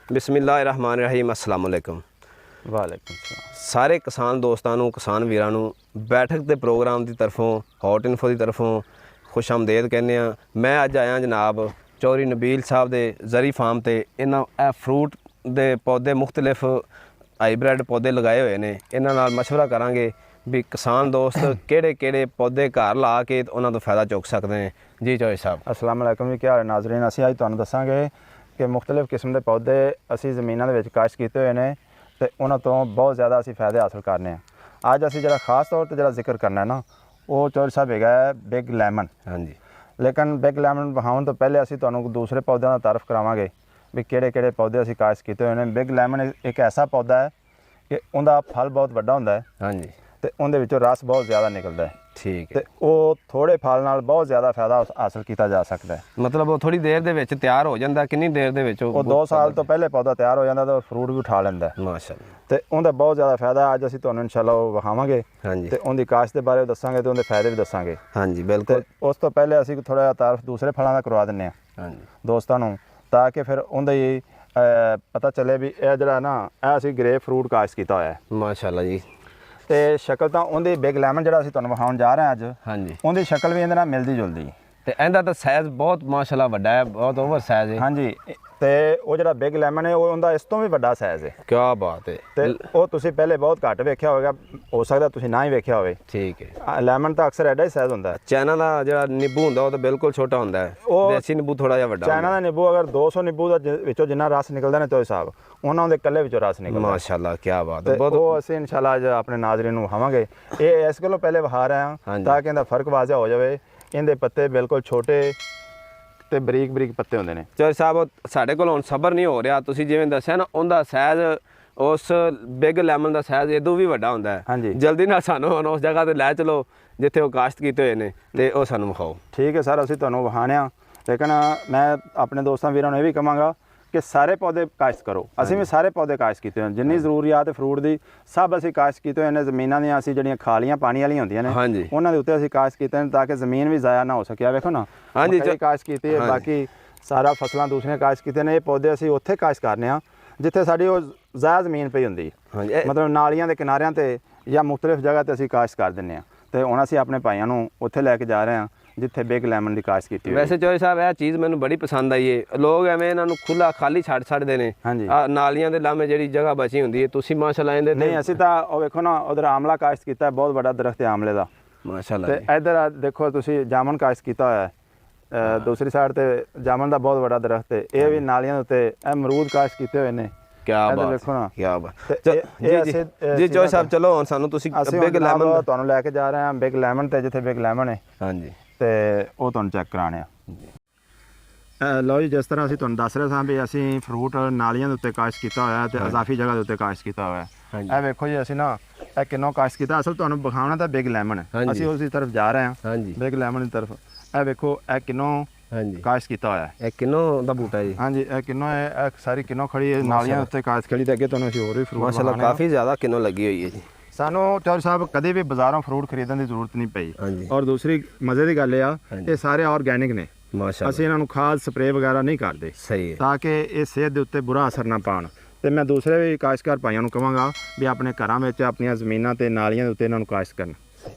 बिस्मिल्लाहिर्रहमानिर्रहीम अस्सलाम वालेकुम। वालेकुम सलाम। सारे किसान दोस्तों नूं, किसान वीरां नूं बैठक के प्रोग्राम की तरफों, हॉट इन्फो की तरफों खुश आमदेद कहने। मैं अज आया जनाब चौधरी नबील साहब के जरी फार्म ते। इन्हां फ्रूट के पौधे मुख्तलिफ हाईब्रिड पौधे लगाए हुए हैं। इन्हां नाल मशवरा करांगे भी किसान दोस्त किहड़े पौधे घर ला के उन्हां तो फायदा चुक सकते हैं। जी चौधरी साहब अस्सलाम वालेकुम जी, क्या हाल नाज़रीन। असीं अज तुहानूं दस्सांगे कि मुख्तलिफ किस्म के पौधे असीं ज़मीनां दे विच काश्त कीते हुए हैं ते उन्हां तो बहुत ज़्यादा असीं फायदे हासिल करने हैं। अज असीं जिहड़ा खास तौर पर जिहड़ा जिक्र करना है ना, वो चौधरी साहब हैगा बिग लैमन। हाँ जी, लेकिन बिग लैमन विखाउण तो पहले असीं तुहानूं दूसरे पौधों का तारफ करावांगे भी किहड़े पौधे असीं काश्त कीते हुए हैं। बिग लैमन एक ऐसा पौधा है कि उनका फल बहुत वड्डा हुंदा है। हाँ जी, ते उहदे विचों रस बहुत ज़्यादा निकलदा है ठीक ते है। वो थोड़े फल नाल बहुत ज़्यादा फायदा हासिल किया जा सकता है। मतलब वो थोड़ी देर दे विच तैयार हो जाता। कितनी देर दे विच वो 2 साल तो पहले पौधा तैयार हो जाता तो फ्रूट भी उठा लेंदा है माशाअल्लाह। ते उनका बहुत ज़्यादा फायदा अज असीं तुहानूं इंशाअल्लाह वो विखावांगे हाँ जी, ते उनकी काश्त के बारे दस्सांगे ते उनके फायदे भी दस्सांगे। हाँ जी ते बिल्कुल। उस तो पहले असीं थोड़ा जिहा तारफ दूसरे फलों का करवा दिंदे हाँ जी, दोस्तों नूं, ताकि फिर उनकी पता चले भी यह जिहड़ा ना असीं ग्रेप फ्रूट काश्त कीता होया है। माशाअल्लाह जी। ते शक्ल तो उनकी बिग लैमन जिहड़ा असीं तुहानूं विखाउण जा रहे हैं अज, हाँ जी, उनकी शक्ल भी इहदे नाल मिलदी जुलदी। तो इहदा तो साइज़ बहुत माशाअल्लाह वड्डा है, बहुत ओवर साइज़ है। हाँ जी, ते वो जिहड़ा बिग लैमन है वो उनका इस तो भी वड्डा साइज़ है। क्या बात है। ਤੇ ਉਹ ਤੁਸੀਂ ਪਹਿਲੇ ਬਹੁਤ ਘੱਟ ਵੇਖਿਆ ਹੋਵੇਗਾ, ਹੋ ਸਕਦਾ ਤੁਸੀਂ ਨਾ ਹੀ ਵੇਖਿਆ ਹੋਵੇ। ठीक है। ਲੈਮਨ ਤਾਂ ਅਕਸਰ ਐਡਾ ਹੀ ਸਾਈਜ਼ ਹੁੰਦਾ ਹੈ। ਚਾਈਨਾ ਦਾ ਜਿਹੜਾ ਨਿੰਬੂ ਹੁੰਦਾ ਉਹ ਤਾਂ ਬਿਲਕੁਲ ਛੋਟਾ ਹੁੰਦਾ ਹੈ। ਉਹ ਦੇਸੀ ਨਿੰਬੂ ਥੋੜਾ ਜਿਹਾ ਵੱਡਾ ਚਾਈਨਾ ਦਾ ਨਿੰਬੂ ਅਗਰ 200 ਨਿੰਬੂ ਦਾ ਵਿੱਚੋਂ ਜਿੰਨਾ ਰਸ ਨਿਕਲਦਾ ਨਾ ਚੋਈ ਸਾਹਿਬ, ਉਹਨਾਂ ਦੇ ਇਕੱਲੇ ਵਿੱਚੋਂ ਰਸ ਨਿਕਲਦਾ। ਮਾਸ਼ਾਅੱਲਾ ਕੀ ਬਾਤ ਹੈ। ਤੇ ਉਹ ਅਸੀਂ ਇਨਸ਼ਾਅੱਲਾ ਅੱਜ ਆਪਣੇ ਨਾਜ਼ਰੀਨ ਨੂੰ ਵਿਖਾਵਾਂਗੇ। ਇਹ ਇਸ ਗੱਲੋਂ ਪਹਿਲੇ ਵਿਖਾ ਰਹੇ ਹਾਂ ਤਾਂ ਕਿ ਇਹਦਾ ਫਰਕ ਵਾਜ਼ਿਹ ਹੋ ਜਾਵੇ। ਇਹਦੇ ਪੱਤੇ ਬਿਲਕੁਲ ਛੋਟੇ ਤੇ ਬਰੀਕ ਪੱਤੇ ਹੁੰਦੇ ਨੇ। ਚੌਧਰੀ ਸਾਹਿਬ ਸਾਡੇ ਕੋਲ ਹੁਣ ਸਬਰ ਨਹੀਂ ਹੋ ਰਿਹਾ। ਤੁਸੀਂ ਜਿਵੇਂ ਦੱਸਿਆ ਨਾ ਉਹਦਾ ਸਾਈਜ਼ ਉਸ ਬਿਗ ਲੈਮਨ ਦਾ ਸਾਈਜ਼ ਇਦੋਂ ਵੀ ਵੱਡਾ ਹੁੰਦਾ ਹੈ। ਹਾਂਜੀ, ਜਲਦੀ ਨਾਲ ਸਾਨੂੰ ਹੁਣ ਉਸ ਜਗ੍ਹਾ ਤੇ ਲੈ ਚਲੋ ਜਿੱਥੇ ਉਹ ਕਾਸ਼ਤ ਕੀਤੇ ਹੋਏ ਨੇ ਤੇ ਉਹ ਸਾਨੂੰ ਵਿਖਾਓ। ਠੀਕ ਹੈ ਸਰ, ਅਸੀਂ ਤੁਹਾਨੂੰ ਵਿਖਾਣੇ ਆ। ਲੇਕਿਨ ਮੈਂ ਆਪਣੇ ਦੋਸਤਾਂ ਵੀਰਾਂ ਨੂੰ ਇਹ ਵੀ ਕਹਾਂਗਾ कि सारे पौधे काश्त करो। असीं भी सारे पौधे काश्त कीते हैं, जिन्नी ज़रूरियात फ्रूट की सब असीं काश्त कीते हुए हैं। ज़मीनां ਦੀਆਂ ਅਸੀਂ ਜਿਹੜੀਆਂ ਖਾਲੀਆਂ ਪਾਣੀ ਵਾਲੀਆਂ ਹੁੰਦੀਆਂ ਨੇ ਉਹਨਾਂ ਦੇ ਉੱਤੇ ਅਸੀਂ ਕਾਸ਼ਤ ਕੀਤੇ ਨੇ ਤਾਂ ਕਿ ਜ਼ਮੀਨ ਵੀ ਜ਼ਾਇਆ ਨਾ ਹੋ ਸਕੇ। ਵੇਖੋ ਨਾ, ਹਾਂਜੀ ਕਾਸ਼ਤ ਕੀਤੀ ਹੈ, ਬਾਕੀ ਸਾਰਾ ਫਸਲਾਂ ਦੂਸਰੀਆਂ ਕਾਸ਼ਤ ਕੀਤੇ ਨੇ। ਇਹ ਪੌਦੇ ਅਸੀਂ ਉੱਥੇ ਕਾਸ਼ਤ ਕਰਨੇ ਆ ਜਿੱਥੇ ਸਾਡੀ ਉਹ ਜ਼ਾਇਆ ਜ਼ਮੀਨ ਪਈ ਹੁੰਦੀ, ਮਤਲਬ ਨਾਲੀਆਂ ਦੇ ਕਿਨਾਰਿਆਂ ਤੇ ਜਾਂ ਮੁxtਲਿਫ ਜਗ੍ਹਾ ਤੇ ਅਸੀਂ ਕਾਸ਼ਤ ਕਰ ਦਿੰਦੇ ਆ। ਤੇ ਹੁਣ ਅਸੀਂ ਆਪਣੇ ਭਾਈਆਂ ਨੂੰ ਉੱਥੇ ਲੈ ਕੇ ਜਾ ਰਹੇ ਹਾਂ ਜਿੱਥੇ ਬਿਗ ਲੈਮਨ ਦੀ ਕਾਸ਼ਤ ਕੀਤੀ। ਵੈਸੇ ਚੌਧਰੀ ਸਾਹਿਬ ਇਹ ਚੀਜ਼ ਮੈਨੂੰ ਬੜੀ ਪਸੰਦ ਆਈ ਹੈ। ਲੋਕ ਐਵੇਂ ਇਹਨਾਂ ਨੂੰ ਖੁੱਲਾ ਖਾਲੀ ਛੱਡਦੇ ਨੇ। ਹਾਂਜੀ, ਨਾਲੀਆਂ ਦੇ ਲਾਮੇ ਜਿਹੜੀ ਜਗ੍ਹਾ ਬਚੀ ਹੁੰਦੀ ਹੈ, ਤੁਸੀਂ ਮਾਸ਼ਾਅੱਲਾ ਇਹਦੇ ਨਹੀਂ ਅਸੀਂ ਤਾਂ ਉਹ ਵੇਖੋ ਨਾ ਉਧਰ ਆਮਲਾ ਕਾਸ਼ਤ ਕੀਤਾ, ਬਹੁਤ ਵੱਡਾ ਦਰਖਤ ਹੈ ਆਮਲੇ ਦਾ ਮਾਸ਼ਾਅੱਲਾ। ਤੇ ਇੱਧਰ ਦੇਖੋ ਤੁਸੀਂ ਜਾਮਨ ਕਾਸ਼ਤ ਕੀਤਾ ਹੋਇਆ ਹੈ। ਦੂਸਰੀ ਸਾਈਡ ਤੇ ਜਾਮਨ ਦਾ ਬਹੁਤ ਵੱਡਾ ਦਰਖਤ ਹੈ। ਇਹ ਵੀ ਨਾਲੀਆਂ ਦੇ ਉੱਤੇ ਇਹ ਅਮਰੂਦ ਕਾਸ਼ਤ ਕੀਤੇ ਹੋਏ ਨੇ। क्या बात, देखो ना, क्या बात। जी चौधरी साहब चलो ਹੁਣ ਸਾਨੂੰ ਤੁਸੀਂ ਬਿਗ ਲੈਮਨ ਤੁਹਾਨੂੰ ਲੈ ਕੇ ਜਾ ਰਹੇ ਹਾਂ ਬਿਗ ਲੈਮਨ ਤੇ ਜਿੱਥੇ ਬਿਗ ਲੈਮਨ ਹੈ। ਹਾਂਜੀ, ਤੇ ਉਹ ਤੁਹਾਨੂੰ ਚੈੱਕ ਕਰਾਣੇ ਆ। ਲਓ ਜੀ, ਜਿਸ ਤਰ੍ਹਾਂ ਅਸੀਂ ਤੁਹਾਨੂੰ ਦੱਸ ਰਹੇ ਸਾਂ ਵੀ ਅਸੀਂ ਫਰੂਟ ਨਾਲੀਆਂ ਦੇ ਉੱਤੇ ਕਾਸ਼ਤ ਕੀਤਾ ਹੋਇਆ ਤੇ ਅਜ਼ਾਫੀ ਜਗ੍ਹਾ ਦੇ ਉੱਤੇ ਕਾਸ਼ਤ ਕੀਤਾ ਹੋਇਆ। ਇਹ ਵੇਖੋ ਜੀ, ਅਸੀਂ ਨਾ ਇਹ ਕਿੰਨੋਂ ਕਾਸ਼ਤ ਕੀਤਾ। ਅਸਲ ਤੁਹਾਨੂੰ ਵਿਖਾਉਣਾ ਤਾਂ ਬਿਗ ਲੈਮਨ ਹੈ, ਅਸੀਂ ਉਸ ਦੀ ਤਰਫ ਜਾ ਰਹੇ ਹਾਂ। ਹਾਂਜੀ, ਬਿਗ ਲੈਮਨ ਦੀ ਤਰਫ। ਇਹ ਵੇਖੋ ਇਹ ਕਿੰਨੋਂ ਕਾਸ਼ਤ ਕੀਤਾ ਹੋਇਆ। ਇਹ ਕਿੰਨੋਂ ਦਾ ਬੂਟਾ ਜੀ? ਹਾਂਜੀ, ਇਹ ਕਿੰਨੋਂ ਹੈ, ਇਹ ਸਾਰੀ ਕਿੰਨੋਂ ਖੜੀ ਹੈ ਨਾਲੀਆਂ ਉੱਤੇ ਕਾਸ਼ਤ ਖੜੀ। ਤੇ ਅੱਗੇ ਤੁਹਾਨੂੰ ਅਸੀਂ ਹੋਰ ਵੀ ਫਰੂਟ ਮਾਸ਼ਾਅੱਲਾ ਕਾਫੀ ਜ਼ਿਆਦਾ ਕਿੰਨੋਂ ਲੱਗੀ ਹੋਈ ਹੈ ਜੀ। ਸਾਨੂੰ ਚੌਧਰੀ ਸਾਹਿਬ ਕਦੇ ਵੀ ਬਾਜ਼ਾਰੋਂ ਫਰੂਟ ਖਰੀਦਣ ਦੀ ਜ਼ਰੂਰਤ ਨਹੀਂ ਪਈ। ਔਰ ਦੂਸਰੀ ਮਜ਼ੇ ਦੀ ਗੱਲ ਇਹ ਆ, ਇਹ ਸਾਰੇ ਆਰਗੈਨਿਕ ਨੇ। ਮਾਸ਼ਾਅੱਲਾ, ਅਸੀਂ ਇਹਨਾਂ ਨੂੰ ਖਾਦ ਸਪਰੇਅ ਵਗੈਰਾ ਨਹੀਂ ਕਰਦੇ। ਸਹੀ ਹੈ, ਤਾਂ ਕਿ ਇਹ ਸਿਹਤ ਦੇ ਉੱਤੇ ਬੁਰਾ ਅਸਰ ਨਾ ਪਾਉਣ। ਤੇ ਮੈਂ ਦੂਸਰੇ ਵੀ ਕਾਸ਼ਤਕਾਰ ਭਾਈਆਂ ਨੂੰ ਕਹਾਂਗਾ ਵੀ ਆਪਣੇ ਘਰਾਂ ਵਿੱਚ ਆਪਣੀਆਂ ਜ਼ਮੀਨਾਂ ਤੇ ਨਾਲੀਆਂ ਦੇ ਉੱਤੇ ਇਹਨਾਂ ਨੂੰ ਕਾਸ਼ਤ ਕਰਨ।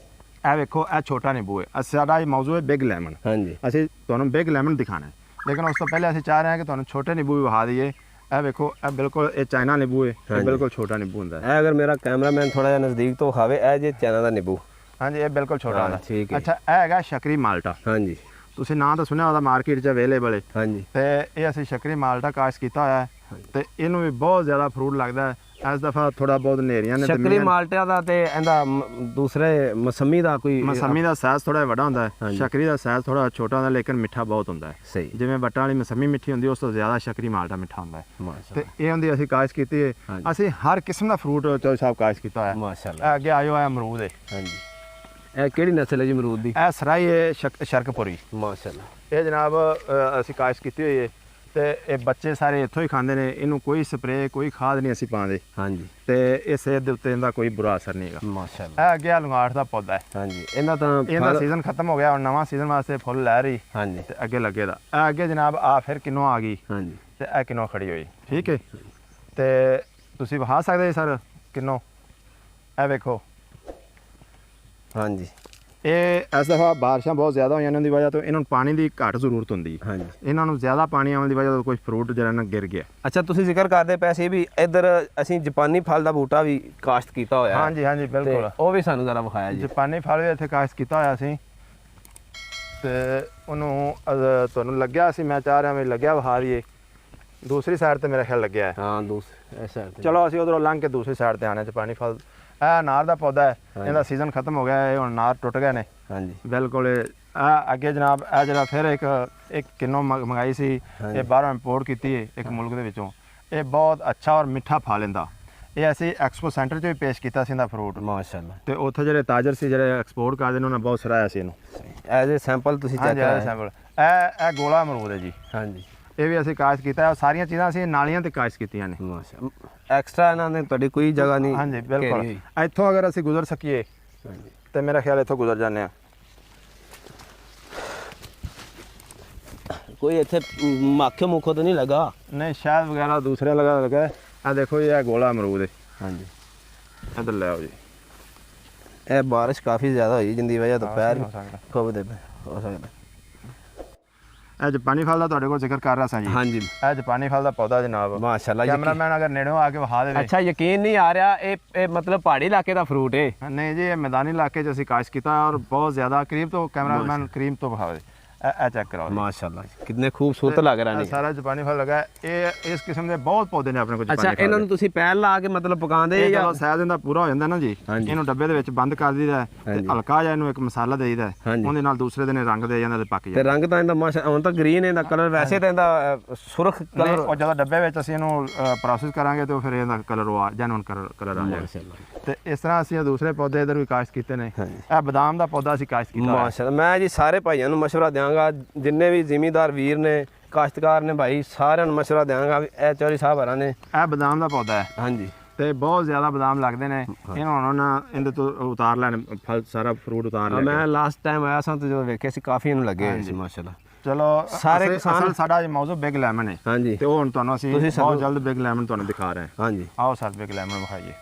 ਇਹ ਵੇਖੋ, ਇਹ ਛੋਟਾ ਨਿੰਬੂ ਹੈ। ਸਾਡਾ ਇਹ ਮੌਜੂ ਹੈ ਬਿਗ ਲੈਮਨ। ਹਾਂਜੀ, ਅਸੀਂ ਤੁਹਾਨੂੰ ਬਿਗ ਲੈਮਨ ਦਿਖਾਣਾ ਹੈ, ਲੇਕਿਨ ਉਸ ਤੋਂ ਪਹਿਲੇ ਅਸੀਂ ਚਾਹ ਰਹੇ ਹਾਂ ਕਿ ਤੁਹਾਨੂੰ ਛੋਟੇ ਨਿੰਬੂ ਵੀ ਵਿਖਾ ਦਈਏ। ਇਹ ਵੇਖੋ, ਇਹ ਬਿਲਕੁਲ ਇਹ ਚਾਈਨਾ ਨਿੰਬੂ ਹੈ, ਇਹ ਬਿਲਕੁਲ ਛੋਟਾ ਨਿੰਬੂ ਹੁੰਦਾ ਹੈ। ਇਹ ਅਗਰ ਮੇਰਾ ਕੈਮਰਾਮੈਨ ਥੋੜਾ ਜਿਹਾ ਨਜ਼ਦੀਕ ਤੋਂ ਖਾਵੇ, ਇਹ ਜੇ ਚਾਈਨਾ ਦਾ ਨਿੰਬੂ। ਹਾਂਜੀ, ਇਹ ਬਿਲਕੁਲ ਛੋਟਾ ਹੁੰਦਾ। ਠੀਕ ਹੈ। ਅੱਛਾ, ਇਹ ਹੈਗਾ ਸ਼ਕਰੀ ਮਾਲਟਾ। ਹਾਂਜੀ, ਤੁਸੀਂ ਨਾਂ ਤਾਂ ਸੁਣਿਆ ਉਹਦਾ, ਮਾਰਕੀਟ 'ਚ ਅਵੇਲੇਬਲ ਹੈ। ਹਾਂਜੀ, ਤੇ ਇਹ ਅਸੀਂ ਸ਼ਕਰੀ ਮਾਲਟਾ ਕਾਸ਼ਤ ਕੀਤਾ ਹੋਇਆ ਹੈ ਤੇ ਇਹਨੂੰ ਵੀ ਬਹੁਤ ਜ਼ਿਆਦਾ ਫਰੂਟ ਲੱਗਦਾ ਹੈ। ਇਸ ਦਫਾ ਥੋੜਾ ਬਹੁਤ ਨੇਰੀਆਂ ਨੇ। ਸ਼ਕਰੀ ਮਾਲਟਿਆਂ ਦਾ ਤੇ ਇਹਦਾ ਦੂਸਰੇ ਮਸੰਮੀ ਦਾ ਕੋਈ? ਮਸੰਮੀ ਦਾ ਸਾਈਜ਼ ਥੋੜਾ ਵੱਡਾ ਹੁੰਦਾ ਹੈ, ਸ਼ਕਰੀ ਦਾ ਸਾਈਜ਼ ਥੋੜਾ ਛੋਟਾ ਹੁੰਦਾ, ਲੇਕਿਨ ਮਿੱਠਾ ਬਹੁਤ ਹੁੰਦਾ ਹੈ। ਸਹੀ, ਜਿਵੇਂ ਵੱਟਾਂ ਵਾਲੀ ਮਸੰਮੀ ਮਿੱਠੀ ਹੁੰਦੀ, ਉਸ ਤੋਂ ਜ਼ਿਆਦਾ ਸ਼ਕਰੀ ਮਾਲਟਾ ਮਿੱਠਾ ਹੁੰਦਾ ਹੈ। ਤੇ ਇਹ ਹੁੰਦੀ ਅਸੀਂ ਕਾਸ਼ਤ ਕੀਤੀ ਹੈ। ਅਸੀਂ ਹਰ ਕਿਸਮ ਦਾ ਫਰੂਟ ਚੌਧਰੀ ਸਾਹਿਬ ਕਾਸ਼ਤ ਕੀਤਾ ਹੋਇਆ। ਮਾਸ਼ਾਅੱਲਾ, ਅੱਗੇ ਆਇਓ, ਇਹ ਅਮਰੂਦ ਹੈ। ਹਾਂਜੀ, ਇਹ ਕਿਹੜੀ ਨਸਲ ਹੈ ਜੀ ਅਮਰੂਦ ਦੀ? ਇਹ ਸਰਾਈ ਹੈ ਸ਼ਰਕਪੁਰੀ। ਮਾਸ਼ਾਅੱਲਾ, ਇਹ ਜਨਾਬ ਅਸੀਂ ਕਾਸ਼ਤ ਕੀਤੀ ਹੋਈ ਹੈ ਤੇ ਇਹ ਬੱਚੇ ਸਾਰੇ ਇੱਥੋਂ ਹੀ ਖਾਂਦੇ ਨੇ। ਇਹਨੂੰ ਕੋਈ ਸਪਰੇਅ ਕੋਈ ਖਾਦ ਨਹੀਂ ਅਸੀਂ ਪਾਉਂਦੇ। ਹਾਂਜੀ, ਤੇ ਇਹ ਸਿਹਤ ਦੇ ਉੱਤੇ ਇਹਦਾ ਕੋਈ ਬੁਰਾ ਅਸਰ ਨਹੀਂ ਹੈਗਾ। ਮਾਸ਼ਾਅੱਲਾ, ਇਹ ਅੱਗੇ ਲੰਗਾਟ ਦਾ ਪੌਦਾ ਹੈ। ਹਾਂਜੀ, ਇਹਦਾ ਸੀਜ਼ਨ ਖਤਮ ਹੋ ਗਿਆ, ਹੁਣ ਨਵਾਂ ਸੀਜ਼ਨ ਵਾਸਤੇ ਫੁੱਲ ਲੈ ਰਹੀ। ਹਾਂਜੀ, ਤੇ ਅੱਗੇ ਲੱਗੇ ਦਾ। ਇਹ ਅੱਗੇ ਜਨਾਬ ਆ ਫਿਰ ਕਿੰਨੋਂ ਆ ਗਈ। ਹਾਂਜੀ, ਤੇ ਇਹ ਕਿੰਨੋ ਖੜੀ ਹੋਈ ਠੀਕ ਹੈ। ਤੇ ਤੁਸੀਂ ਵਿਖਾ ਸਕਦੇ ਜੀ ਸਰ ਕਿੰਨੋ ਇਹ ਵੇਖੋ। ਹਾਂਜੀ ਇਹ ਇਸ ਦਫਾ ਬਾਰਿਸ਼ਾਂ ਬਹੁਤ ਜ਼ਿਆਦਾ ਹੋਈਆਂ ਇਹਨਾਂ ਦੀ ਵਜ੍ਹਾ ਤੋਂ ਇਹਨਾਂ ਨੂੰ ਪਾਣੀ ਦੀ ਘੱਟ ਜ਼ਰੂਰਤ ਹੁੰਦੀ ਹੈ। ਹਾਂਜੀ ਇਹਨਾਂ ਨੂੰ ਜ਼ਿਆਦਾ ਪਾਣੀ ਆਉਣ ਦੀ ਵਜ੍ਹਾ ਤੋਂ ਕੁਝ ਫਰੂਟ ਜਿਹੜਾ ਨਾ ਗਿਰ ਗਿਆ। ਅੱਛਾ ਤੁਸੀਂ ਜ਼ਿਕਰ ਕਰਦੇ ਪਏ ਸੀ ਵੀ ਇੱਧਰ ਅਸੀਂ ਜਾਪਾਨੀ ਫਲ ਦਾ ਬੂਟਾ ਵੀ ਕਾਸ਼ਤ ਕੀਤਾ ਹੋਇਆ ਹੈ। ਹਾਂਜੀ ਹਾਂਜੀ ਬਿਲਕੁਲ, ਉਹ ਵੀ ਸਾਨੂੰ ਜ਼ਰਾ ਵਿਖਾਇਆ ਜੀ। ਜਾਪਾਨੀ ਫਲ ਵੀ ਇੱਥੇ ਕਾਸ਼ਤ ਕੀਤਾ ਹੋਇਆ ਸੀ ਤੇ ਉਹਨੂੰ ਤੁਹਾਨੂੰ ਲੱਗਿਆ ਸੀ, ਮੈਂ ਚਾਹ ਰਿਹਾ ਵੀ ਲੱਗਿਆ ਵਿਖਾ ਦਈਏ। ਦੂਸਰੀ ਸਾਈਡ ਤੇ ਮੇਰਾ ਖਿਆਲ ਲੱਗਿਆ ਹੈ। ਹਾਂ ਦੂਸਰੀ ਇਸ ਸਾਈਡ ਤੇ। ਚਲੋ ਅਸੀਂ ਉਧਰੋਂ ਲੰਘ ਕੇ ਦੂਸਰੀ ਸਾਈਡ ਤੇ ਆਣੇ। ਜਾਪਾਨੀ ਫਲ ਇਹ ਅਨਾਰ ਦਾ ਪੌਦਾ ਹੈ, ਇਹਦਾ ਸੀਜ਼ਨ ਖਤਮ ਹੋ ਗਿਆ, ਇਹ ਹੁਣ ਅਨਾਰ ਟੁੱਟ ਗਏ ਨੇ। ਹਾਂਜੀ ਬਿਲਕੁਲ। ਇਹ ਅੱਗੇ ਜਨਾਬ ਇਹ ਜਿਹੜਾ ਫਿਰ ਇੱਕ ਕਿੰਨੋ ਮੰਗਾਈ ਸੀ, ਇਹ ਬਾਹਰੋਂ ਇੰਪੋਰਟ ਕੀਤੀ ਹੈ ਇੱਕ ਮੁਲਕ ਦੇ ਵਿੱਚੋਂ। ਇਹ ਬਹੁਤ ਅੱਛਾ ਔਰ ਮਿੱਠਾ ਫਲ ਇਹਦਾ। ਇਹ ਅਸੀਂ ਐਕਸਪੋ ਸੈਂਟਰ 'ਚ ਵੀ ਪੇਸ਼ ਕੀਤਾ ਸੀ ਇਹਦਾ ਫਰੂਟ ਮਾਸ਼ਾਅੱਲਾ। ਤੇ ਉੱਥੇ ਜਿਹੜੇ ਤਾਜਰ ਸੀ ਜਿਹੜੇ ਐਕਸਪੋਰਟ ਕਰਦੇ ਨੇ ਉਹਨਾਂ ਨੇ ਬਹੁਤ ਸਰਾਹਿਆ ਸੀ ਇਹਨੂੰ। ਐਜ਼ ਏ ਸੈਂਪਲ ਤੁਸੀਂ ਚੈੱਕ ਕਰਾਇਆ। ਸੈਂਪਲ ਇਹ ਗੋਲਾ ਅਮਰੂਦ ਹੈ ਜੀ। ਹਾਂਜੀ ਇਹ ਵੀ ਅਸੀਂ ਕਾਸ਼ਤ ਕੀਤਾ ਹੈ। ਸਾਰੀਆਂ ਚੀਜ਼ਾਂ ਅਸੀਂ ਨਾਲੀਆਂ ਤੇ ਕਾਸ਼ਤ ਕੀਤੀਆਂ ਨੇ। ਮਾਸ਼ਾਅੱਲਾ ਐਕਸਟਰਾ ਇਹਨਾਂ ਨੇ ਤੁਹਾਡੀ ਕੋਈ ਜਗ੍ਹਾ ਨਹੀਂ। ਹਾਂਜੀ ਬਿਲਕੁਲ। ਇੱਥੋਂ ਅਗਰ ਅਸੀਂ ਗੁਜ਼ਰ ਸਕੀਏ ਤੇ ਮੇਰਾ ਖਿਆਲ ਇੱਥੋਂ ਗੁਜ਼ਰ ਜਾਂਦੇ ਹਾਂ। ਕੋਈ ਇੱਥੇ ਮਾਖਿਓ ਮੁਖੋ ਤਾਂ ਨਹੀਂ ਲੱਗਾ? ਨਹੀਂ ਸ਼ਾਇਦ ਵਗੈਰਾ ਦੂਸਰੇ ਲਗਾ ਆ ਦੇਖੋ ਜੀ ਇਹ ਗੋਲਾ ਅਮਰੂਦ ਹੈ। ਹਾਂਜੀ ਇੱਧਰ ਲੈ ਆਓ ਜੀ। ਇਹ ਬਾਰਿਸ਼ ਕਾਫੀ ਜ਼ਿਆਦਾ ਹੋਈ ਜਿੰਦੀ ਵਜ੍ਹਾ ਤੋਂ ਪੈਰ ਹੋ ਸਕਦਾ ਖੁੱਬਦੇ ਪਏ ਹੋ ਸਕਦਾ। ਇਹ ਜਾਪਾਨੀ ਫਲ ਦਾ ਤੁਹਾਡੇ ਕੋਲ ਜ਼ਿਕਰ ਕਰ ਰਿਹਾ ਸਾਂ ਜੀ। ਹਾਂਜੀ ਇਹ ਜਾਪਾਨੀ ਫਲ ਦਾ ਪੌਦਾ ਜਨਾਬ। ਮਾਸ਼ਾਅੱਲਾ। ਕੈਮਰਾਮੈਨ ਅਗਰ ਨੇੜੋਂ ਆ ਕੇ ਵਿਖਾ ਦੇਵੇ। ਅੱਛਾ ਯਕੀਨ ਨਹੀਂ ਆ ਰਿਹਾ ਇਹ ਮਤਲਬ ਪਹਾੜੀ ਇਲਾਕੇ ਦਾ ਫਰੂਟ ਹੈ? ਨਹੀਂ ਜੀ ਇਹ ਮੈਦਾਨੀ ਇਲਾਕੇ 'ਚ ਅਸੀਂ ਕਾਸ਼ਤ ਕੀਤਾ ਔਰ ਬਹੁਤ ਜ਼ਿਆਦਾ ਕਰੀਬ ਤੋਂ ਕੈਮਰਾਮੈਨ ਕਰੀਬ ਤੋਂ ਵਿਖਾਵੇ। ਇਹ ਚੈੱਕ ਕਰਾਓ। ਮਾਸ਼ਾਅੱਲਾ ਕਿੰਨੇ ਖੂਬਸੂਰਤ ਲੱਗ ਰਹੇ ਨੇ। ਸਾਰਾ ਜਾਪਾਨੀ ਫਲ ਲੱਗਾ। ਇਹ ਇਸ ਕਿਸਮ ਦੇ ਬਹੁਤ ਪੌਦੇ ਨੇ ਆਪਣੇ ਕੋਲ ਜਾਪਾਨੀ ਫਲ। ਅੱਛਾ ਇਹਨਾਂ ਨੂੰ ਤੁਸੀਂ ਪੈਰ ਲਾ ਕੇ ਮਤਲਬ ਪਕਾਉਂਦੇ ਜਾਂ? ਜਦੋਂ ਸਾਇਜ਼ ਇਹਦਾ ਪੂਰਾ ਹੋ ਜਾਂਦਾ ਨਾ ਜੀ, ਇਹਨੂੰ ਡੱਬੇ ਦੇ ਵਿੱਚ ਬੰਦ ਕਰ ਦਈਦਾ ਤੇ ਹਲਕਾ ਜਿਹਾ ਇਹਨੂੰ ਇੱਕ ਮਸਾਲਾ ਦੇਈਦਾ, ਉਹਦੇ ਨਾਲ ਦੂਸਰੇ ਦਿਨ ਰੰਗ ਦੇ ਜਾਂਦਾ ਤੇ ਪੱਕ ਜਾਂਦਾ। ਤੇ ਰੰਗ ਤਾਂ ਇਹਦਾ ਮਾਸ਼ਾ ਹੁਣ ਤਾਂ ਗ੍ਰੀਨ ਇਹਦਾ ਕਲਰ, ਵੈਸੇ ਤਾਂ ਇਹਦਾ ਸੁਰਖ ਕਲਰ। ਉਹ ਜਦੋਂ ਡੱਬੇ ਵਿੱਚ ਅਸੀਂ ਇਹਨੂੰ ਪ੍ਰੋਸੈਸ ਕਰਾਂਗੇ ਤੇ ਫਿਰ ਇਹਦਾ ਕਲਰ ਜੈਨੂਨ ਕਲਰ ਆ ਜਾਏਗਾ। ਤੇ ਇਸ ਤਰ੍ਹਾਂ ਅਸੀਂ ਦੂਸਰੇ ਪੌਦੇ ਇਧਰ ਵੀ ਕਾਸ਼ਤ ਕੀਤੇ ਨੇ। ਇਹ ਬਦਾਮ ਦਾ ਪੌਦਾ ਅਸੀਂ ਕਾਸ਼ਤ ਕੀਤਾ। ਮਾਸ਼ਾਅੱਲਾ ਮੈਂ ਜੀ ਸਾਰੇ ਭਾਈਆਂ ਨੂੰ ਮਸ਼ਵਰਾ ਦਿਆਂਗਾ, ਜਿੰਨੇ ਵੀ ਜ਼ਿਮੀਂਦਾਰ ਵੀਰ ਨੇ ਕਾਸ਼ਤਕਾਰ ਨੇ ਭਾਈ, ਸਾਰਿਆਂ ਨੂੰ ਮਸ਼ਵਰਾ ਦਿਆਂਗਾ ਵੀ ਇਹ ਚੌਧਰੀ ਸਾਹਿਬ ਹਰਾਂ ਨੇ ਇਹ ਬਦਾਮ ਦਾ ਪੌਦਾ ਹੈ। ਹਾਂਜੀ ਤੇ ਬਹੁਤ ਜ਼ਿਆਦਾ ਬਦਾਮ ਲੱਗਦੇ ਨੇ। ਇਹਨਾਂ ਹੁਣ ਨਾ ਇਹਦੇ ਤੋਂ ਉਤਾਰ ਲੈਣ ਫਲ, ਸਾਰਾ ਫਰੂਟ ਉਤਾਰ ਲੈ। ਮੈਂ ਲਾਸਟ ਟਾਈਮ ਆਇਆ ਸਾਂ ਤੇ ਜਦੋਂ ਵੇਖਿਆ ਸੀ ਕਾਫੀ ਇਹਨੂੰ ਲੱਗੇ ਹੋਏ ਸੀ ਮਾਸ਼ਾਅੱਲਾ। ਚਲੋ ਸਾਰੇ ਕਿਸਾਨ ਸਾਡਾ ਮੌਜੂ ਬਿਗ ਲੈਮਨ ਹੈ। ਹਾਂਜੀ ਤੇ ਉਹ ਹੁਣ ਤੁਹਾਨੂੰ ਅਸੀਂ ਬਹੁਤ ਜਲਦ ਬਿਗ ਲੈਮਨ ਤੁਹਾਨੂੰ ਦਿਖਾ ਰਹੇ ਹਾਂ। ਹਾਂਜੀ ਆਓ ਸਰ ਬਿਗ ਲੈਮਨ ਵਿਖਾਈਏ।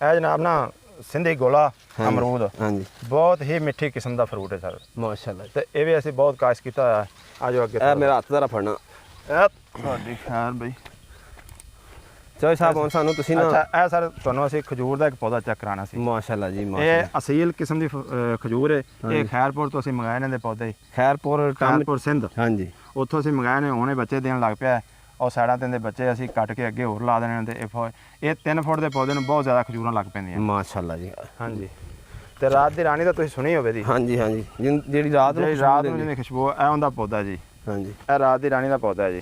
ਇਹ ਜਨਾਬ ਨਾ ਸਿੰਧੀ ਗੋਲਾ ਅਮਰੂਦ। ਹਾਂਜੀ ਬਹੁਤ ਹੀ ਮਿੱਠੀ ਕਿਸਮ ਦਾ ਫਰੂਟ ਹੈ ਸਰ ਮਾਸ਼ਾਅੱਲਾ। ਤੇ ਇਹ ਵੀ ਅਸੀਂ ਬਹੁਤ ਕਾਸ਼ਤ ਕੀਤਾ ਹੋਇਆ। ਆ ਜਾਓ ਅੱਗੇ। ਇਹ ਮੇਰਾ ਹੱਥ ਜ਼ਰਾ ਫੜਨਾ। ਇਹ ਤੁਹਾਡੀ ਖੈਰ ਬਈ ਚੌਧਰੀ ਸਾਹਿਬ ਹੁਣ ਸਾਨੂੰ ਤੁਸੀਂ ਨਾ। ਅੱਛਾ ਇਹ ਸਰ ਤੁਹਾਨੂੰ ਅਸੀਂ ਖਜੂਰ ਦਾ ਇੱਕ ਪੌਦਾ ਚੈੱਕ ਕਰਾਉਣਾ ਸੀ। ਮਾਸ਼ਾਅੱਲਾ ਜੀ ਮਾਸ਼ਾਅੱਲਾ। ਇਹ ਅਸੀਲ ਕਿਸਮ ਦੀ ਖਜੂਰ ਹੈ। ਇਹ ਖੈਰਪੁਰ ਤੋਂ ਅਸੀਂ ਮੰਗਾਏ ਇਹਨਾਂ ਦੇ ਪੌਦੇ। ਖੈਰਪੁਰ ਸਿੰਧ। ਹਾਂਜੀ ਉੱਥੋਂ ਅਸੀਂ ਮੰਗਾਏ ਨੇ। ਹੁਣੇ ਬੱਚੇ ਦੇਣ ਲੱਗ ਪਿਆ ਔਰ ਸਾਈਡਾਂ ਤੇ ਦੇ ਬੱਚੇ ਅਸੀਂ ਕੱਟ ਕੇ ਅੱਗੇ ਹੋਰ ਲਾ ਦੇਣੇ। ਤੇ ਇਹ 3 ਫੁੱਟ ਦੇ ਪੌਦੇ ਨੂੰ ਬਹੁਤ ਜ਼ਿਆਦਾ ਖਜੂਰਾਂ ਲੱਗ ਪੈਂਦੀਆਂ ਮਾਸ਼ਾਅੱਲਾ ਜੀ। ਹਾਂਜੀ ਤੇ ਰਾਤ ਦੀ ਰਾਣੀ ਦਾ ਤੁਸੀਂ ਸੁਣੀ ਹੋਵੇ ਦੀ। ਹਾਂਜੀ ਹਾਂਜੀ ਜਿਹੜੀ ਰਾਤ ਨੂੰ ਜਿਹਦੀ ਖੁਸ਼ਬੂ ਇਹ ਉਹਦਾ ਪੌਦਾ ਜੀ। ਹਾਂਜੀ ਇਹ ਰਾਤ ਦੀ ਰਾਣੀ ਦਾ ਪੌਦਾ ਹੈ ਜੀ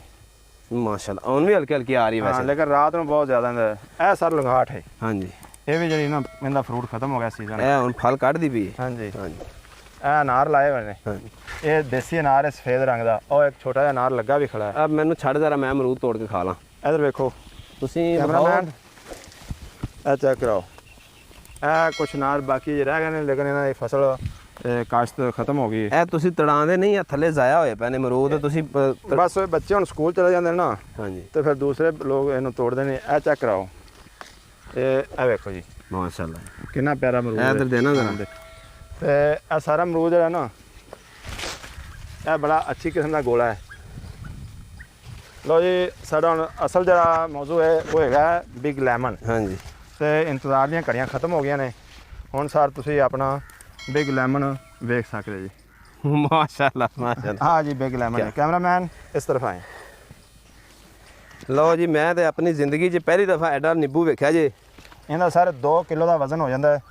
ਮਾਸ਼ਾਅੱਲਾ। ਹੁਣ ਵੀ ਹਲਕੀ ਹਲਕੀ ਆ ਰਹੀ ਵੈਸੇ, ਲੇਕਿਨ ਰਾਤ ਨੂੰ ਬਹੁਤ ਜ਼ਿਆਦਾ ਹੁੰਦਾ। ਇਹ ਸਰ ਲੰਗਾਟ ਹੈ। ਹਾਂਜੀ ਇਹ ਵੀ ਜਿਹੜੀ ਨਾ ਇਹਦਾ ਫਰੂਟ ਖਤਮ ਹੋ ਗਿਆ ਸੀਜ਼ਨ। ਇਹ ਹੁਣ ਫਲ ਕੱਢਦੀ ਪਈ। ਹਾਂਜੀ ਹਾਂਜੀ ਇਹ ਅਨਾਰ ਲਾਏ ਹੋਏ ਨੇ। ਹਾਂਜੀ ਇਹ ਦੇਸੀ ਅਨਾਰ ਹੈ ਸਫੇਦ ਰੰਗ ਦਾ। ਉਹ ਇੱਕ ਛੋਟਾ ਜਿਹਾ ਅਨਾਰ ਲੱਗਾ ਵੀ ਖੜਾ ਹੈ। ਆ ਮੈਨੂੰ ਛੱਡ ਜ਼ਰਾ, ਮੈਂ ਅਮਰੂਦ ਤੋੜ ਕੇ ਖਾ ਲਾਂ। ਇਧਰ ਵੇਖੋ ਤੁਸੀਂ ਕੈਮਰਾਮੈਨ। ਇਹ ਚੈੱਕ ਕਰਾਓ। ਇਹ ਕੁਛ ਅਨਾਰ ਬਾਕੀ ਰਹਿ ਗਏ ਨੇ, ਲੇਕਿਨ ਇਹਨਾਂ ਦੀ ਫਸਲ ਕਾਸ਼ਤ ਖਤਮ ਹੋ ਗਈ। ਇਹ ਤੁਸੀਂ ਤੜਾਉਂਦੇ ਨਹੀਂ, ਥੱਲੇ ਜ਼ਾਇਆ ਹੋਏ ਪਏ ਨੇ ਅਮਰੂਦ ਤੁਸੀਂ? ਬਸ ਬੱਚੇ ਹੁਣ ਸਕੂਲ ਚਲੇ ਜਾਂਦੇ ਨੇ ਨਾ। ਹਾਂਜੀ ਤੇ ਫਿਰ ਦੂਸਰੇ ਲੋਕ ਇਹਨੂੰ ਤੋੜਦੇ ਨੇ। ਇਹ ਚੈੱਕ ਕਰਾਓ। ਇਹ ਵੇਖੋ ਜੀ ਮਾਸ਼ਾਅੱਲਾ ਕਿੰਨਾ ਪਿਆਰਾ ਅਮਰੂਦ ਹੈ। ਇਧਰ ਦੇਣਾ ਜ਼ਰਾ। ਤੇ ਇਹ ਸਾਰਾ ਅਮਰੂਦ ਜਿਹੜਾ ਨਾ ਇਹ ਬੜਾ ਅੱਛੀ ਕਿਸਮ ਦਾ ਗੋਲਾ ਹੈ। ਲਓ ਜੀ ਸਾਡਾ ਹੁਣ ਅਸਲ ਜਿਹੜਾ ਮੌਜੂ ਹੈ ਉਹ ਹੈਗਾ ਬਿਗ ਲੈਮਨ। ਹਾਂਜੀ ਤੇ ਇੰਤਜ਼ਾਰ ਦੀਆਂ ਘੜੀਆਂ ਖਤਮ ਹੋ ਗਈਆਂ ਨੇ। ਹੁਣ ਸਰ ਤੁਸੀਂ ਆਪਣਾ ਬਿਗ ਲੈਮਨ ਵੇਖ ਸਕਦੇ ਜੀ। ਮਾਸ਼ਾਅੱਲਾ ਮਾਸ਼ਾਅੱਲਾ। ਹਾਂ ਜੀ ਬਿਗ ਲੈਮਨ ਹੈ। ਕੈਮਰਾਮੈਨ ਇਸ ਤਰਫ ਆਏ। ਲਓ ਜੀ ਮੈਂ ਤੇ ਆਪਣੀ ਜ਼ਿੰਦਗੀ 'ਚ ਪਹਿਲੀ ਦਫਾ ਐਡਾ ਨਿੰਬੂ ਵੇਖਿਆ ਜੀ। ਇਹਦਾ ਸਰ 2 ਕਿਲੋ ਦਾ ਵਜ਼ਨ ਹੋ ਜਾਂਦਾ ਹੈ।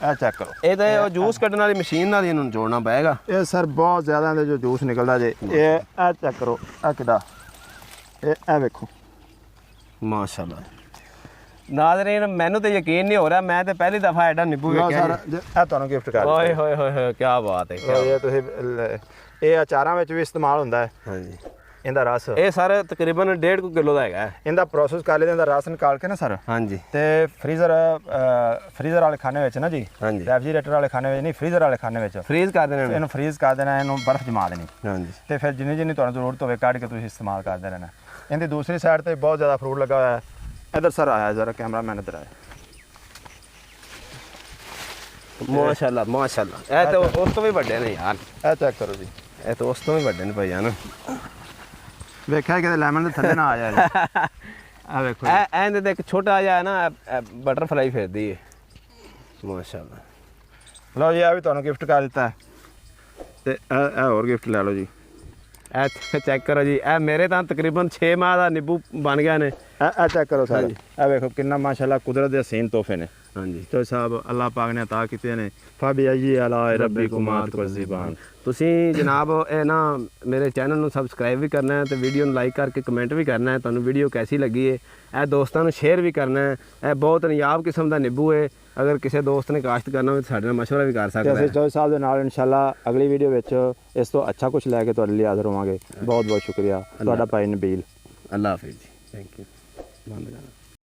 ਇਹ ਚੈੱਕ ਕਰੋ। ਇਹ ਤਾਂ ਉਹ ਜੂਸ ਕੱਢਣ ਵਾਲੀ ਮਸ਼ੀਨ ਨਾਲ ਹੀ ਇਹਨੂੰ ਜੋੜਨਾ ਪਏਗਾ। ਇਹ ਸਰ ਬਹੁਤ ਜ਼ਿਆਦਾ ਇਹਦੇ ਜੋ ਜੂਸ ਨਿਕਲਦਾ ਜੇ। ਇਹ ਚੈੱਕ ਕਰੋ। ਇਹ ਕਿੱਡਾ ਇਹ ਵੇਖੋ ਮਾਸ਼ਾਅੱਲਾ। ਨਾਜ਼ਰੀਨ ਮੈਨੂੰ ਤਾਂ ਯਕੀਨ ਨਹੀਂ ਹੋ ਰਿਹਾ, ਮੈਂ ਤਾਂ ਪਹਿਲੀ ਦਫਾ ਐਡਾ ਨਿੰਬੂ ਵੇਖਿਆ ਜੀ। ਇਹ ਤੁਹਾਨੂੰ ਗਿਫਟ ਕਰ ਓਏ ਹੋਏ ਹੋਏ ਹੋਏ ਕੀ ਬਾਤ ਹੈ। ਇਹ ਤੁਸੀਂ ਇਹ ਅਚਾਰਾਂ ਵਿੱਚ ਵੀ ਇਸਤੇਮਾਲ ਹੁੰਦਾ ਹੈ। ਹਾਂਜੀ ਇਹਦਾ ਰਸ ਇਹ ਸਰ ਤਕਰੀਬਨ 1.5 ਕਿਲੋ ਦਾ ਹੈਗਾ। ਇਹਦਾ ਪ੍ਰੋਸੈਸ ਕਰ ਲੈਂਦੇ, ਇਹਦਾ ਰਸ ਨਿਕਾਲ ਕੇ ਨਾ ਸਰ, ਹਾਂਜੀ, ਤੇ ਫਰੀਜ਼ਰ ਵਾਲੇ ਖਾਨੇ ਵਿੱਚ ਨਾ ਜੀ, ਹਾਂਜੀ, ਰੈਫਰੀਜਰੇਟਰ ਵਾਲੇ ਖਾਨੇ ਵਿੱਚ ਨਹੀਂ, ਫਰੀਜ਼ਰ ਵਾਲੇ ਖਾਨੇ ਵਿੱਚ ਫਰੀਜ਼ ਕਰ ਦੇਣਾ ਇਹਨੂੰ ਫਰੀਜ਼ ਕਰ ਦੇਣਾ, ਇਹਨੂੰ ਬਰਫ਼ ਜਮਾ ਦੇਣੀ, ਹਾਂਜੀ, ਤੇ ਫਿਰ ਜਿੰਨੀ ਤੁਹਾਨੂੰ ਜ਼ਰੂਰਤ ਹੋਵੇ ਕੱਢ ਕੇ ਤੁਸੀਂ ਇਸਤੇਮਾਲ ਕਰਦੇ ਰਹਿਣਾ। ਇਹਦੀ ਦੂਸਰੀ ਸਾਈਡ ਤੇ ਬਹੁਤ ਜ਼ਿਆਦਾ ਫਰੂਟ ਲੱਗਾ ਹੋਇਆ ਹੈ। ਇੱਧਰ ਸਰ ਆਇਆ ਜ਼ਰਾ, ਕੈਮਰਾਮੈਨ ਇੱਧਰ ਆਇਆ। ਮਾਸ਼ਾਅੱਲਾ ਮਾਸ਼ਾਅੱਲਾ, ਇਹ ਤਾਂ ਉਸ ਤੋਂ ਵੀ ਵੱਡੇ ਨੇ ਯਾਰ, ਇਹ ਚੈੱਕ ਕਰੋ ਜੀ, ਇਹ ਤਾਂ ਉਸ ਤੋਂ ਵੀ ਵੱਡੇ ਨੇ ਭਾਈ ਜਾਨ। ਵੇਖਿਆ ਕਿਤੇ ਲੈਮਨ ਦੇ ਥੱਲੇ ਨਾ ਆ ਜਾਏ। ਆ ਵੇਖੋ ਇਹਦੇ ਤੇ ਇੱਕ ਛੋਟਾ ਜਿਹਾ ਨਾ ਬਟਰਫਲਾਈ ਫਿਰਦੀ ਹੈ। ਮਾਸ਼ਾਅੱਲਾ। ਲਓ ਜੀ, ਆ ਵੀ ਤੁਹਾਨੂੰ ਗਿਫਟ ਕਰ ਦਿੱਤਾ ਹੈ, ਤੇ ਇਹ ਹੋਰ ਗਿਫਟ ਲੈ ਲਓ ਜੀ। ਇਹ ਚੈੱਕ ਕਰੋ ਜੀ, ਇਹ ਮੇਰੇ ਤਾਂ ਤਕਰੀਬਨ 6 ਮਾਹ ਦਾ ਨਿੰਬੂ ਬਣ ਗਿਆ ਨੇ। ਇਹ ਚੈੱਕ ਕਰੋ ਸਰ, ਇਹ ਵੇਖੋ ਕਿੰਨਾ ਮਾਸ਼ਾਅੱਲਾ ਕੁਦਰਤ ਦੇ ਹਸੀਨ ਤੋਹਫੇ ਨੇ। ਹਾਂਜੀ, ਚੋ ਸਾਹਿਬ ਅੱਲਾਹ ਪਾਕ ਨੇ ਅਤਾ ਕੀਤੇ ਨੇ। ਫਬਿਆਈ ਅਲਾ ਰੱਬਿਕੁਮ ਤੁਕਜ਼ਿਬਾਨ। ਤੁਸੀਂ ਜਨਾਬ ਇਹ ਨਾ ਮੇਰੇ ਚੈਨਲ ਨੂੰ ਸਬਸਕ੍ਰਾਈਬ ਵੀ ਕਰਨਾ ਹੈ, ਤੇ ਵੀਡੀਓ ਨੂੰ ਲਾਈਕ ਕਰਕੇ ਕਮੈਂਟ ਵੀ ਕਰਨਾ ਹੈ ਤੁਹਾਨੂੰ ਵੀਡੀਓ ਕੈਸੀ ਲੱਗੀ ਹੈ। ਇਹ ਦੋਸਤਾਂ ਨੂੰ ਸ਼ੇਅਰ ਵੀ ਕਰਨਾ ਹੈ। ਇਹ ਬਹੁਤ ਨਿਆਬ ਕਿਸਮ ਦਾ ਨਿੰਬੂ ਹੈ, ਅਗਰ ਕਿਸੇ ਦੋਸਤ ਨੇ ਕਾਸ਼ਤ ਕਰਨਾ ਹੋਵੇ ਤਾਂ ਸਾਡੇ ਨਾਲ ਮਸ਼ਵਰਾ ਵੀ ਕਰ ਸਕਦਾ ਹੈ। ਅਸੀਂ ਚੌਧਰੀ ਸਾਹਿਬ ਦੇ ਨਾਲ ਇਨਸ਼ਾਅੱਲਾ ਅਗਲੀ ਵੀਡੀਓ ਵਿੱਚ ਇਸ ਤੋਂ ਅੱਛਾ ਕੁਝ ਲੈ ਕੇ ਤੁਹਾਡੇ ਲਈ ਹਾਜ਼ਰ ਹੋਵਾਂਗੇ। ਬਹੁਤ ਬਹੁਤ ਸ਼ੁਕਰੀਆ ਤੁਹਾਡਾ ਭਾਈ ਨਬੀਲ। ਅੱਲਾਹ ਹਾਫਿਜ਼ ਜੀ, ਥੈਂਕ ਯੂ। ਬੰਦ ਕਰਨਾ।